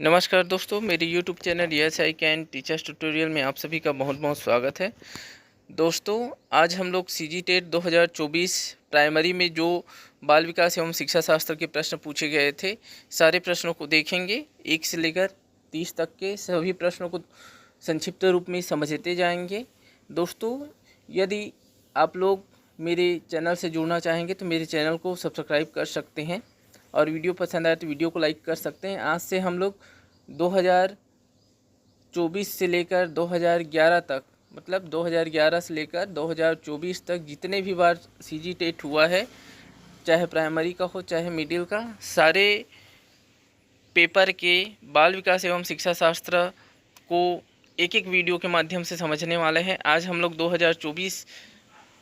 नमस्कार दोस्तों, मेरे YouTube channel yes I can teachers tutorial में आप सभी का बहुत बहुत स्वागत है। दोस्तों, आज हम लोग सीजी टेट 2024 प्राइमरी में जो बाल विकास एवं शिक्षा शास्त्र के प्रश्न पूछे गए थे, सारे प्रश्नों को देखेंगे। 1 से लेकर 30 तक के सभी प्रश्नों को संक्षिप्त रूप में समझते जाएंगे। दोस्तों, यदि आप लोग मेरे चैनल से जुड़ना चाहेंगे तो मेरे चैनल को सब्सक्राइब कर सकते हैं और वीडियो पसंद आए तो वीडियो को लाइक कर सकते हैं। आज से हम लोग 2024 से लेकर 2011 तक, मतलब 2011 से लेकर 2024 तक जितने भी बार सीजी टेट हुआ है, चाहे प्राइमरी का हो चाहे मिडिल का, सारे पेपर के बाल विकास एवं शिक्षा शास्त्र को एक एक वीडियो के माध्यम से समझने वाले हैं। आज हम लोग 2024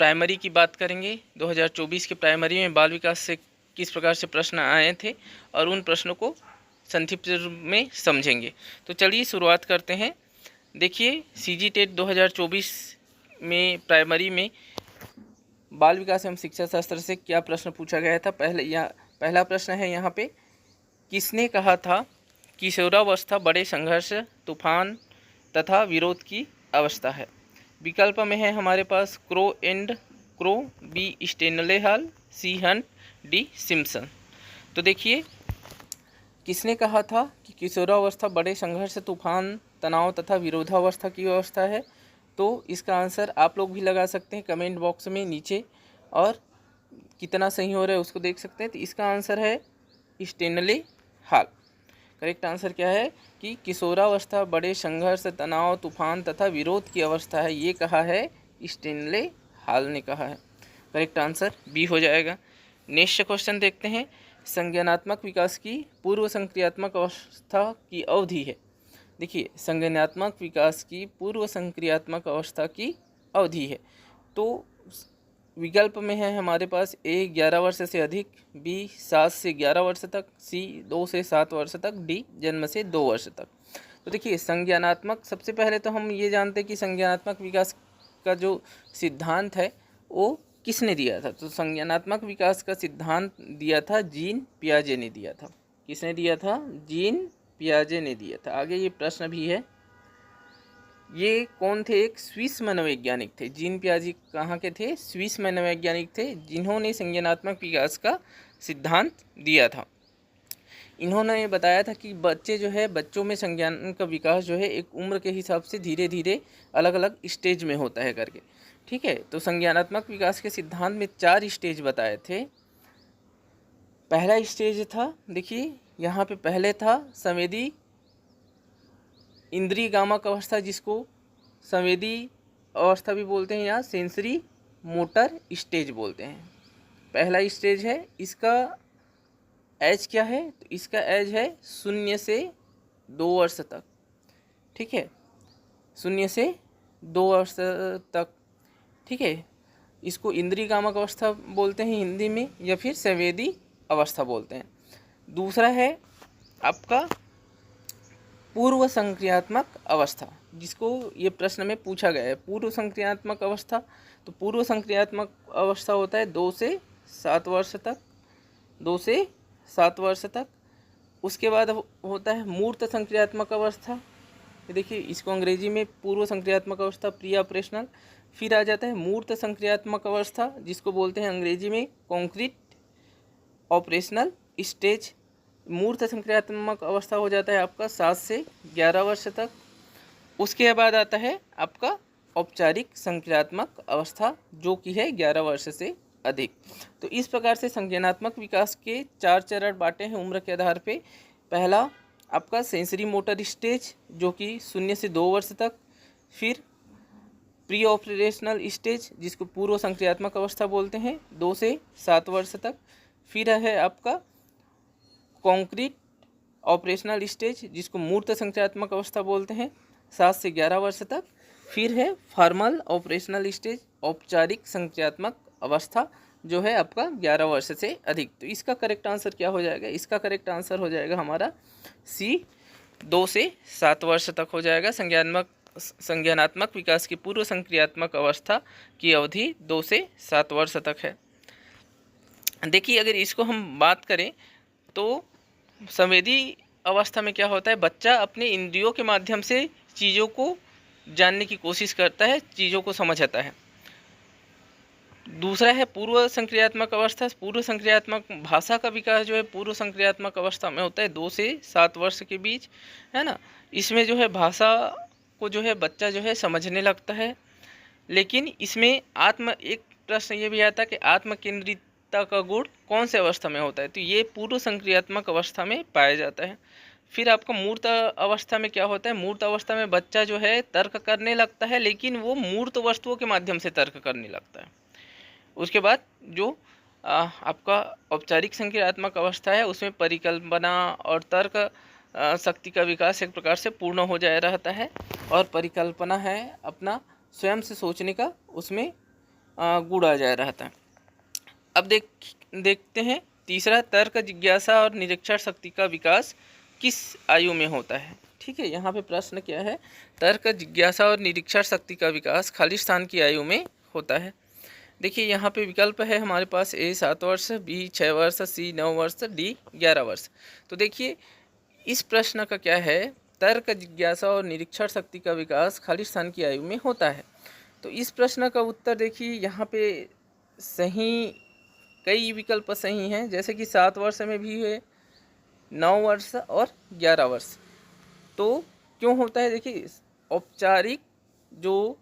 प्राइमरी की बात करेंगे। 2024 के प्राइमरी में बाल विकास से किस प्रकार से प्रश्न आए थे और उन प्रश्नों को संक्षिप्त में समझेंगे। तो चलिए शुरुआत करते हैं। देखिए, सीजी टेट 2024 में प्राइमरी में बाल विकास एवं शिक्षा शास्त्र से क्या प्रश्न पूछा गया था। पहला प्रश्न है यहाँ पे, किसने कहा था किशोरावस्था बड़े संघर्ष, तूफान तथा विरोध की अवस्था है। विकल्प में है हमारे पास Crow and Crow, B Stanley Hall, C Hunt, D Simpson. तो देखिए, किसने कहा था कि किशोरावस्था बड़े संघर्ष, तूफान, तनाव तथा विरोधावस्था की अवस्था है। तो इसका आंसर आप लोग भी लगा सकते हैं कमेंट बॉक्स में नीचे, और कितना सही हो रहा है उसको देख सकते हैं। तो इसका आंसर है स्टेनले हॉल। करेक्ट आंसर क्या है कि किशोरावस्था बड़े संघर्ष, तनाव, तूफान तथा विरोध की अवस्था है, ये कहा है स्टेनले हॉल ने कहा है। करेक्ट आंसर बी हो जाएगा। नेक्स्ट क्वेश्चन देखते हैं। संज्ञानात्मक विकास की पूर्व संक्रियात्मक अवस्था की अवधि है। देखिए, संज्ञानात्मक विकास की पूर्व संक्रियात्मक अवस्था की अवधि है। तो विकल्प में है हमारे पास ए 11 वर्ष से अधिक, बी 7 से 11 वर्ष तक, सी 2 से 7 वर्ष तक, डी जन्म से 2 वर्ष तक। तो देखिए, संज्ञानात्मक, सबसे पहले तो हम ये जानते हैं कि संज्ञानात्मक विकास का जो सिद्धांत है वो किसने दिया था। तो संज्ञानात्मक विकास का सिद्धांत दिया था जीन पियाजे ने दिया था। किसने दिया था? जीन पियाजे ने दिया था। आगे ये प्रश्न भी है, ये कौन थे? एक स्विस मनोवैज्ञानिक थे। जीन पियाजे कहाँ के थे? स्विस मनोवैज्ञानिक थे, जिन्होंने संज्ञानात्मक विकास का सिद्धांत दिया था। इन्होंने बताया था कि बच्चे जो है, बच्चों में संज्ञान का विकास जो है एक उम्र के हिसाब से धीरे धीरे अलग अलग स्टेज में होता है करके। ठीक है, तो संज्ञानात्मक विकास के सिद्धांत में 4 स्टेज बताए थे। पहला स्टेज था, देखिए यहाँ पे पहले था संवेदी इंद्रिय गामक अवस्था, जिसको संवेदी अवस्था भी बोलते हैं या सेंसरी मोटर स्टेज बोलते हैं। पहला स्टेज है, इसका एज क्या है? तो इसका एज है 0 से 2 वर्ष तक। ठीक है, 0 से 2 वर्ष तक। ठीक है, इसको इंद्रिय कामक अवस्था बोलते हैं हिंदी में, या फिर संवेदी अवस्था बोलते हैं। दूसरा है आपका पूर्व संक्रियात्मक अवस्था, जिसको ये प्रश्न में पूछा गया है। पूर्व संक्रियात्मक अवस्था, तो पूर्व संक्रियात्मक अवस्था होता है 2 से 7 वर्ष तक, 2 से 7 वर्ष तक। उसके बाद होता है मूर्त संक्रियात्मक अवस्था। देखिए, इसको अंग्रेजी में पूर्व संक्रियात्मक अवस्था, प्री ऑपरेशनल। फिर आ जाता है मूर्त संक्रियात्मक अवस्था, जिसको बोलते हैं अंग्रेजी में कॉन्क्रीट ऑपरेशनल स्टेज। मूर्त संक्रियात्मक अवस्था हो जाता है आपका 7 से 11 वर्ष तक। उसके बाद आता है आपका औपचारिक संक्रियात्मक अवस्था, जो कि है 11 वर्ष से अधिक। तो इस प्रकार से संज्ञानात्मक विकास के 4 चरण बांटे हैं उम्र के आधार पे। पहला आपका सेंसरी मोटर स्टेज, जो कि 0 से 2 वर्ष तक। फिर प्री ऑपरेशनल स्टेज, जिसको पूर्व संक्रियात्मक अवस्था बोलते हैं, 2 से 7 वर्ष तक। फिर है आपका कॉन्क्रीट ऑपरेशनल स्टेज, जिसको मूर्त संक्रियात्मक अवस्था बोलते हैं, 7 से 11 वर्ष तक। फिर है फॉर्मल ऑपरेशनल स्टेज, औपचारिक संक्रियात्मक अवस्था, जो है आपका 11 वर्ष से अधिक। तो इसका करेक्ट आंसर क्या हो जाएगा? इसका करेक्ट आंसर हो जाएगा हमारा सी, 2 से 7 वर्ष तक हो जाएगा। संज्ञानात्मक विकास की पूर्व संक्रियात्मक अवस्था की अवधि 2 से 7 वर्ष तक है। देखिए, अगर इसको हम बात करें तो संवेदी अवस्था में क्या होता है, बच्चा अपने इंद्रियों के माध्यम से चीज़ों को जानने की कोशिश करता है, चीज़ों को समझता है। दूसरा है पूर्व संक्रियात्मक अवस्था। पूर्व संक्रियात्मक भाषा का विकास जो है पूर्व संक्रियात्मक अवस्था में होता है 2 से 7 वर्ष के बीच, है ना। इसमें जो है भाषा को जो है बच्चा जो है समझने लगता है। लेकिन इसमें एक प्रश्न ये भी आता है कि आत्म केंद्रितता का गुण कौन से अवस्था में होता है, तो ये पूर्व संक्रियात्मक अवस्था में पाया जाता है। फिर आपका मूर्त अवस्था में क्या होता है, मूर्त अवस्था में बच्चा जो है तर्क करने लगता है, लेकिन वो मूर्त वस्तुओं के माध्यम से तर्क करने लगता है। उसके बाद जो आपका औपचारिक संक्रियात्मक अवस्था है उसमें परिकल्पना और तर्क शक्ति का विकास एक प्रकार से पूर्ण हो जाया रहता है, और परिकल्पना है अपना स्वयं से सोचने का, उसमें गुण आ जाया रहता है। अब देखते हैं तीसरा, तर्क जिज्ञासा और निरीक्षण शक्ति का विकास किस आयु में होता है। ठीक है, यहाँ पे प्रश्न क्या है, तर्क जिज्ञासा और निरीक्षण शक्ति का विकास खाली स्थान की आयु में होता है। देखिए यहाँ पे विकल्प है हमारे पास, ए 7 वर्ष, बी 6 वर्ष, सी 9 वर्ष, डी 11 वर्ष। तो देखिए इस प्रश्न का क्या है, तर्क जिज्ञासा और निरीक्षण शक्ति का विकास खाली स्थान की आयु में होता है। तो इस प्रश्न का उत्तर देखिए यहाँ पे सही, कई विकल्प सही हैं, जैसे कि 7 वर्ष में भी है, 9 वर्ष और 11 वर्ष। तो क्यों होता है, देखिए औपचारिक जो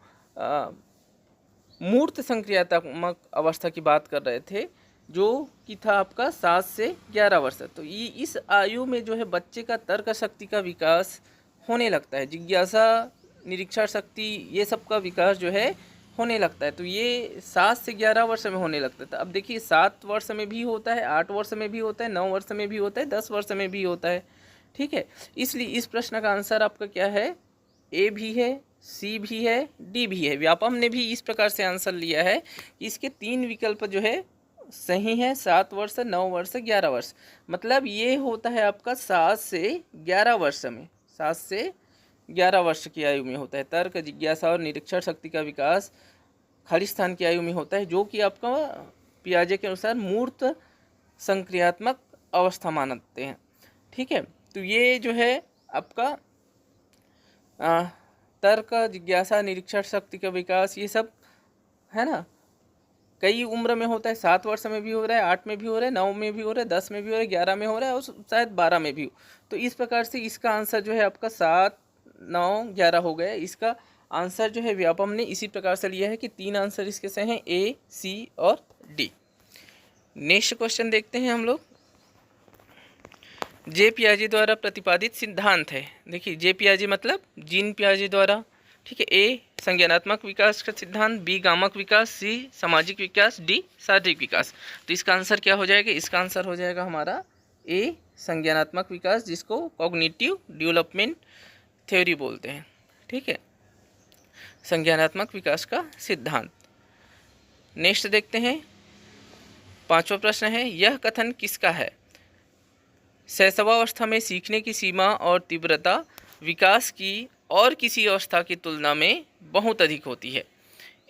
मूर्त संक्रियात्मक अवस्था की बात कर रहे थे, जो कि था आपका 7 से 11 वर्ष। तो इस आयु में जो है बच्चे का तर्क शक्ति का विकास होने लगता है, जिज्ञासा निरीक्षण शक्ति ये सब का विकास जो है होने लगता है। तो ये 7 से 11 वर्ष में होने लगता है। अब देखिए 7 वर्ष में भी होता है, 8 वर्ष में भी होता है, 9 वर्ष में भी होता है, 10 वर्ष में भी होता है। ठीक है, इसलिए इस प्रश्न का आंसर आपका क्या है, ए भी है, सी भी है, डी भी है। व्यापम ने भी इस प्रकार से आंसर लिया है कि इसके 3 विकल्प जो है सही है, 7 वर्ष, 9 वर्ष, 11 वर्ष। मतलब ये होता है आपका 7 से 11 वर्ष में, 7 से 11 वर्ष की आयु में होता है। तर्क जिज्ञासा और निरीक्षण शक्ति का विकास खाली स्थान की आयु में होता है, जो कि आपका पियाजे के अनुसार मूर्त संक्रियात्मक अवस्था मानते हैं। ठीक है, तो ये जो है आपका तर्क जिज्ञासा निरीक्षण शक्ति का विकास ये सब है ना, कई उम्र में होता है। 7 वर्ष में भी हो रहा है, 8 में भी हो रहा है, 9 में भी हो रहा है, 10 में भी हो रहा है, 11 में हो रहा है और शायद 12 में भी हो। तो इस प्रकार से इसका आंसर जो है आपका 7, 9, 11 हो गया। इसका आंसर जो है व्यापम ने इसी प्रकार से लिया है कि 3 आंसर इसके सही हैं, ए, सी और डी। नेक्स्ट क्वेश्चन देखते हैं हम लोग। जे पियाजे द्वारा प्रतिपादित सिद्धांत है। देखिए जे पियाजे मतलब जीन पियाजे द्वारा। ठीक है, ए संज्ञानात्मक विकास का सिद्धांत, बी गामक विकास, सी सामाजिक विकास, डी शारीरिक विकास। तो इसका आंसर क्या हो जाएगा, इसका आंसर हो जाएगा हमारा ए संज्ञानात्मक विकास, जिसको कॉग्निटिव डेवलपमेंट थ्योरी बोलते हैं। ठीक है, संज्ञानात्मक विकास का सिद्धांत। नेक्स्ट देखते हैं, 5वां प्रश्न है, यह कथन किसका है। शैशवावस्था में सीखने की सीमा और तीव्रता विकास की और किसी अवस्था की तुलना में बहुत अधिक होती है।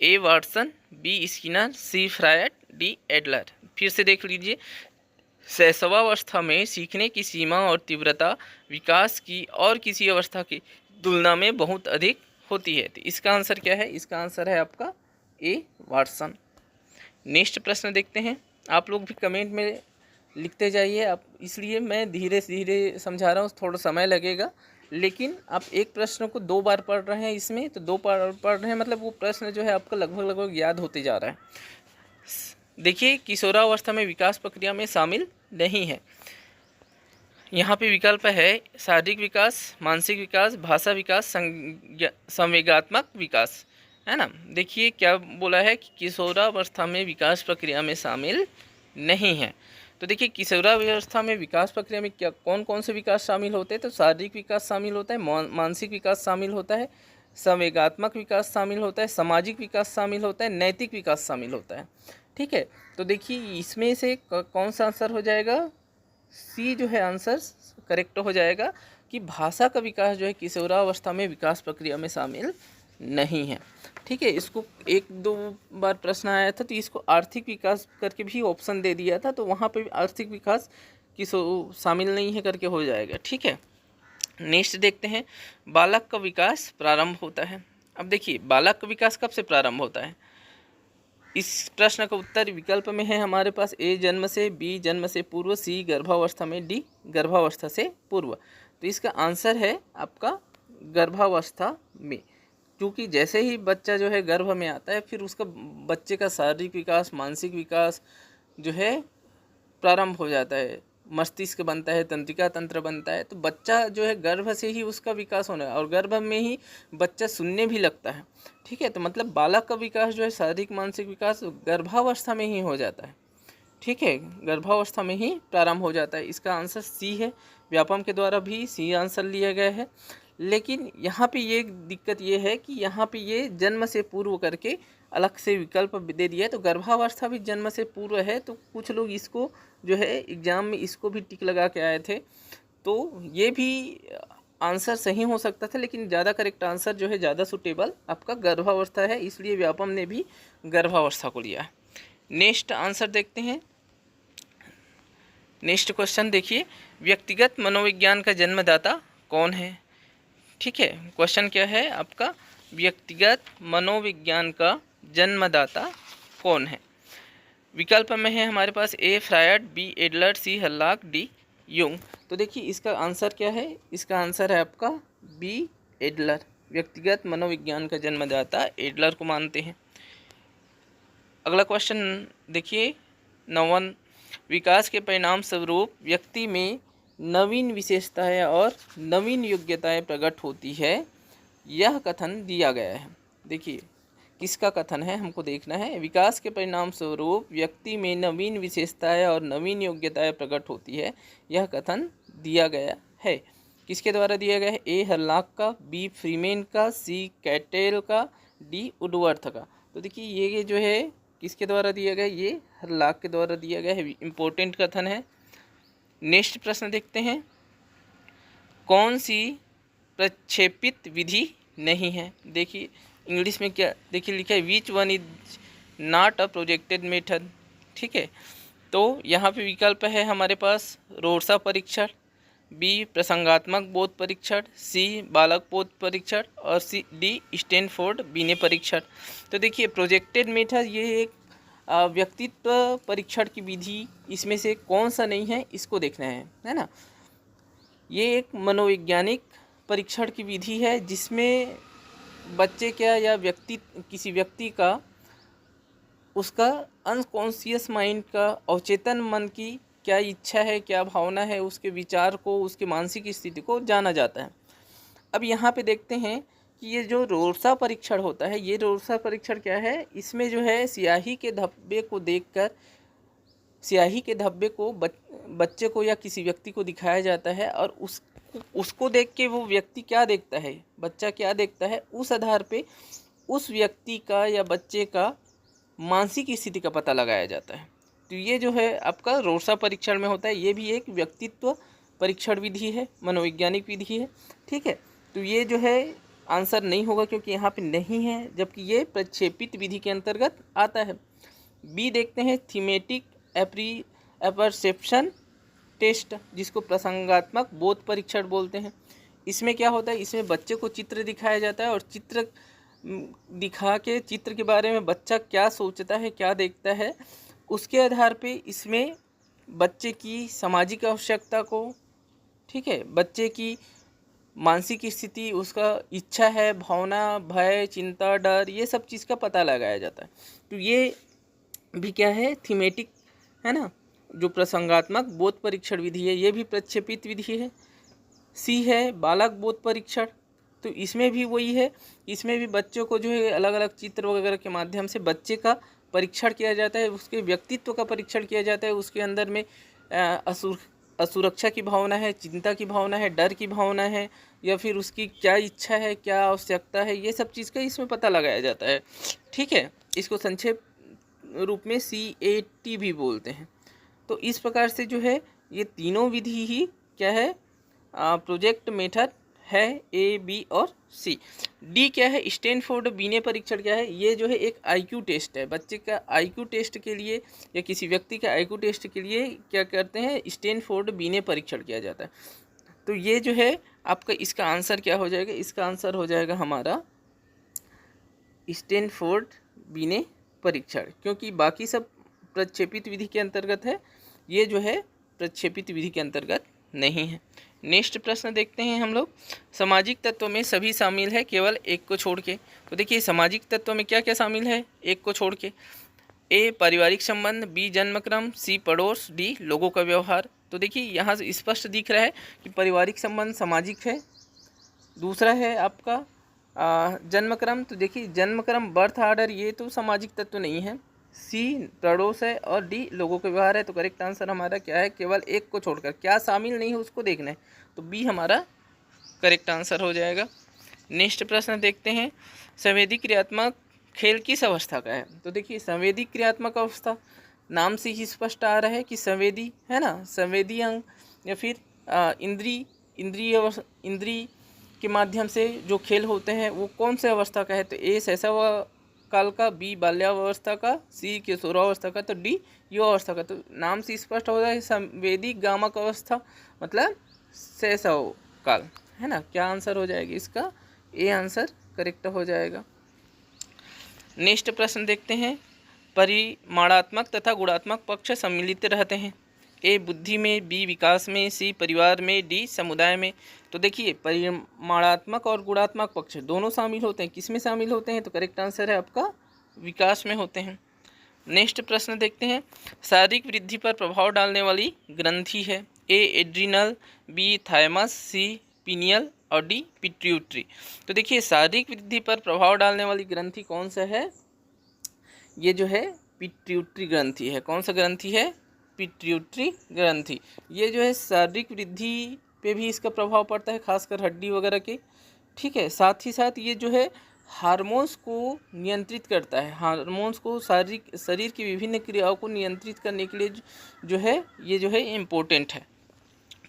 ए वाटसन, बी स्किनर, सी फ्रायड, डी एडलर। फिर से देख लीजिए, शैशवावस्था में सीखने की सीमा और तीव्रता विकास की और किसी अवस्था की तुलना में बहुत अधिक होती है। तो इसका आंसर क्या है, इसका आंसर है आपका ए वाटसन। नेक्स्ट प्रश्न देखते हैं, आप लोग भी कमेंट में लिखते जाइए आप, इसलिए मैं धीरे धीरे समझा रहा हूँ, थोड़ा समय लगेगा। लेकिन आप एक प्रश्न को 2 बार पढ़ रहे हैं इसमें, तो 2 बार पढ़ रहे हैं मतलब वो प्रश्न जो है आपका लगभग याद होते जा रहा है। देखिए किशोरावस्था में विकास प्रक्रिया में शामिल नहीं है। यहाँ पे विकल्प है शारीरिक विकास, मानसिक विकास, भाषा विकास, संवेगात्मक विकास, है ना। देखिए क्या बोला है कि किशोरावस्था में विकास प्रक्रिया में शामिल नहीं है। तो देखिए किशोरावस्था में विकास प्रक्रिया में क्या कौन कौन से विकास शामिल होते हैं, तो शारीरिक विकास शामिल होता है, मानसिक विकास शामिल होता है, संवेगात्मक विकास शामिल होता है, सामाजिक विकास शामिल होता है, नैतिक विकास शामिल होता है। ठीक है, तो देखिए इसमें से कौन सा आंसर हो जाएगा, सी जो है आंसर करेक्ट हो जाएगा कि भाषा का विकास जो है किशोरावस्था में विकास प्रक्रिया में शामिल नहीं है। ठीक है, इसको 1-2 बार प्रश्न आया था, तो इसको आर्थिक विकास करके भी ऑप्शन दे दिया था, तो वहाँ पे आर्थिक विकास शामिल नहीं है करके हो जाएगा। ठीक है, नेक्स्ट देखते हैं, बालक का विकास प्रारंभ होता है। अब देखिए बालक का विकास कब से प्रारंभ होता है, इस प्रश्न का उत्तर विकल्प में है हमारे पास ए जन्म से, बी जन्म से पूर्व, सी गर्भावस्था में, डी गर्भावस्था से पूर्व। तो इसका आंसर है आपका गर्भावस्था में, क्योंकि जैसे ही बच्चा जो है गर्भ में आता है फिर उसका बच्चे का शारीरिक विकास, मानसिक विकास जो है प्रारंभ हो जाता है, मस्तिष्क बनता है, तंत्रिका तंत्र बनता है। तो बच्चा जो है गर्भ से ही उसका विकास होना है और गर्भ में ही बच्चा सुनने भी लगता है। ठीक है, तो मतलब बालक का विकास जो है शारीरिक मानसिक विकास गर्भावस्था में ही हो जाता है। ठीक है, गर्भावस्था में ही प्रारंभ हो जाता है। इसका आंसर सी है, व्यापम के द्वारा भी सी आंसर लिया गया है। लेकिन यहाँ पे ये दिक्कत ये है कि यहाँ पे ये जन्म से पूर्व करके अलग से विकल्प दे दिया है। तो गर्भावस्था भी जन्म से पूर्व है, तो कुछ लोग इसको जो है एग्जाम में इसको भी टिक लगा के आए थे, तो ये भी आंसर सही हो सकता था, लेकिन ज़्यादा करेक्ट आंसर जो है ज़्यादा सुटेबल आपका गर्भावस्था है, इसलिए व्यापम ने भी गर्भावस्था को लिया है। नेक्स्ट आंसर देखते हैं। नेक्स्ट क्वेश्चन देखिए, व्यक्तिगत मनोविज्ञान का जन्मदाता कौन है। ठीक है, क्वेश्चन क्या है आपका, व्यक्तिगत मनोविज्ञान का जन्मदाता कौन है। विकल्प में है हमारे पास ए फ्रायड, बी एडलर, सी हल्लाक, डी यूंग। तो देखिए इसका आंसर क्या है, इसका आंसर है आपका बी एडलर। व्यक्तिगत मनोविज्ञान का जन्मदाता एडलर को मानते हैं। अगला क्वेश्चन देखिए, 9वां, विकास के परिणाम स्वरूप व्यक्ति में नवीन विशेषताएं और नवीन योग्यताएं प्रकट होती है, यह कथन दिया गया है। देखिए किसका कथन है हमको देखना है। विकास के परिणाम स्वरूप व्यक्ति में नवीन विशेषताएं और नवीन योग्यताएं प्रकट होती है, यह कथन दिया गया है। किसके द्वारा दिया गया है, ए हल्लाक का, बी फ्रीमेन का, सी कैटेल का, डी वुडवर्थ का। तो देखिए ये जो है किसके द्वारा दिया गया है, ये हल्लाक के द्वारा दिया गया है, इम्पोर्टेंट कथन है। नेक्स्ट प्रश्न देखते हैं, कौन सी प्रक्षेपित विधि नहीं है। देखिए इंग्लिश में क्या देखिए लिखा है, which one is not a projected method. ठीक है, तो यहाँ पे विकल्प है हमारे पास रोर्सा परीक्षण, बी प्रसंगात्मक बोध परीक्षण, सी बालक बोध परीक्षण और सी डी स्टैनफोर्ड बीने परीक्षण। तो देखिए प्रोजेक्टेड मेथड ये एक व्यक्तित्व परीक्षण की विधि, इसमें से कौन सा नहीं है इसको देखना है ना। ये एक मनोवैज्ञानिक परीक्षण की विधि है जिसमें बच्चे क्या या किसी व्यक्ति का उसका अनकॉन्शियस माइंड का, अवचेतन मन की क्या इच्छा है, क्या भावना है, उसके विचार को, उसके मानसिक स्थिति को जाना जाता है। अब यहाँ पे देखते हैं कि ये जो रोर्सा परीक्षण होता है, ये रोर्सा परीक्षण क्या है, इसमें जो है स्याही के धब्बे को देखकर, स्याही के धब्बे को बच्चे को या किसी व्यक्ति को दिखाया जाता है और उसको देख के वो व्यक्ति क्या देखता है, बच्चा क्या देखता है, उस आधार पे उस व्यक्ति का या बच्चे का मानसिक स्थिति का पता लगाया जाता है। तो ये जो है आपका रोर्सा परीक्षण में होता है, ये भी एक व्यक्तित्व परीक्षण विधि है, मनोवैज्ञानिक विधि है। ठीक है, तो ये जो है आंसर नहीं होगा क्योंकि यहाँ पे नहीं है, जबकि ये प्रक्षेपित विधि के अंतर्गत आता है। बी देखते हैं, थीमेटिक एपर्सेप्शन टेस्ट, जिसको प्रसंगात्मक बोध परीक्षण बोलते हैं। इसमें क्या होता है, इसमें बच्चे को चित्र दिखाया जाता है और चित्र दिखा के चित्र के बारे में बच्चा क्या सोचता है, क्या देखता है, उसके आधार पे इसमें बच्चे की सामाजिक आवश्यकता को, ठीक है, बच्चे की मानसिक स्थिति, उसका इच्छा है, भावना, भय, चिंता, डर, ये सब चीज़ का पता लगाया जाता है। तो ये भी क्या है, थीमेटिक है ना, जो प्रसंगात्मक बोध परीक्षण विधि है, ये भी प्रक्षेपित विधि है। सी है बालक बोध परीक्षण, तो इसमें भी वही है, इसमें भी बच्चों को जो है अलग अलग चित्र वगैरह के माध्यम से बच्चे का परीक्षण किया जाता है, उसके व्यक्तित्व का परीक्षण किया जाता है, उसके अंदर में असुरक्षा की भावना है, चिंता की भावना है, डर की भावना है, या फिर उसकी क्या इच्छा है, क्या आवश्यकता है, ये सब चीज़ का इसमें पता लगाया जाता है। ठीक है, इसको संक्षेप रूप में CAT भी बोलते हैं। तो इस प्रकार से जो है ये तीनों विधि ही क्या है, प्रोजेक्ट मेथड है ए, बी और सी। डी क्या है, स्टैनफोर्ड बीने परीक्षण क्या है, ये जो है एक आईक्यू टेस्ट है। बच्चे का आईक्यू टेस्ट के लिए या किसी व्यक्ति का आईक्यू टेस्ट के लिए क्या करते हैं, स्टैनफोर्ड बीने परीक्षण किया जाता है। तो ये जो है आपका इसका आंसर क्या हो जाएगा, इसका आंसर हो जाएगा हमारा स्टैनफोर्ड बीने परीक्षण, क्योंकि बाकी सब प्रक्षेपित विधि के अंतर्गत है, ये जो है प्रक्षेपित विधि के अंतर्गत नहीं है। नेक्स्ट प्रश्न देखते हैं हम लोग, सामाजिक तत्वों में सभी शामिल है केवल एक को छोड़ के। तो देखिए सामाजिक तत्वों में क्या क्या शामिल है एक को छोड़ के, ए पारिवारिक संबंध, बी जन्मक्रम, सी पड़ोस, डी लोगों का व्यवहार। तो देखिए यहाँ से स्पष्ट दिख रहा है कि पारिवारिक संबंध सामाजिक है। दूसरा है आपका जन्मक्रम, तो देखिए जन्मक्रम बर्थ ऑर्डर ये तो सामाजिक तत्व नहीं है। सी पड़ोस है और डी लोगों का व्यवहार है। तो करेक्ट आंसर हमारा क्या है, केवल एक को छोड़कर, क्या शामिल नहीं है उसको देखना है, तो बी हमारा करेक्ट आंसर हो जाएगा। नेक्स्ट प्रश्न देखते हैं, संवेदी क्रियात्मक खेल किस अवस्था का है। तो देखिए संवेदी क्रियात्मक अवस्था नाम से ही स्पष्ट आ रहा है कि संवेदी है ना, संवेदी अंग या फिर इंद्रिय के माध्यम से जो खेल होते हैं वो कौन से अवस्था का है। तो ए शैशव काल का, बी बाल्यावस्था का, सी किशोरावस्था का, तो डी युवावस्था का। तो नाम से स्पष्ट हो रहा है संवेदी गामक अवस्था मतलब शैशव काल है ना। क्या आंसर हो जाएगा इसका, ए आंसर करेक्ट हो जाएगा। नेक्स्ट प्रश्न देखते हैं, परिमाणात्मक तथा गुणात्मक पक्ष सम्मिलित रहते हैं। ए बुद्धि में, बी विकास में, सी परिवार में, डी समुदाय में। तो देखिए परिमाणात्मक और गुणात्मक पक्ष दोनों शामिल होते हैं, किस में शामिल होते हैं, तो करेक्ट आंसर है आपका विकास में होते हैं। नेक्स्ट प्रश्न देखते हैं, शारीरिक वृद्धि पर प्रभाव डालने वाली ग्रंथि है। ए एड्रिनल, बी थायमस, सी पीनियल और डी पिट्यूटरी। तो देखिए शारीरिक वृद्धि पर प्रभाव डालने वाली ग्रंथि कौन सा है, ये जो है पिट्यूटरी ग्रंथि है। कौन सा ग्रंथि है, पिट्यूटरी ग्रंथि। ये जो है शारीरिक वृद्धि पे भी इसका प्रभाव पड़ता है, खासकर हड्डी वगैरह के, ठीक है। साथ ही साथ ये जो है हार्मोन्स को नियंत्रित करता है, हार्मोन्स को शरीर की विभिन्न क्रियाओं को नियंत्रित करने के लिए जो है ये जो है इम्पोर्टेंट है।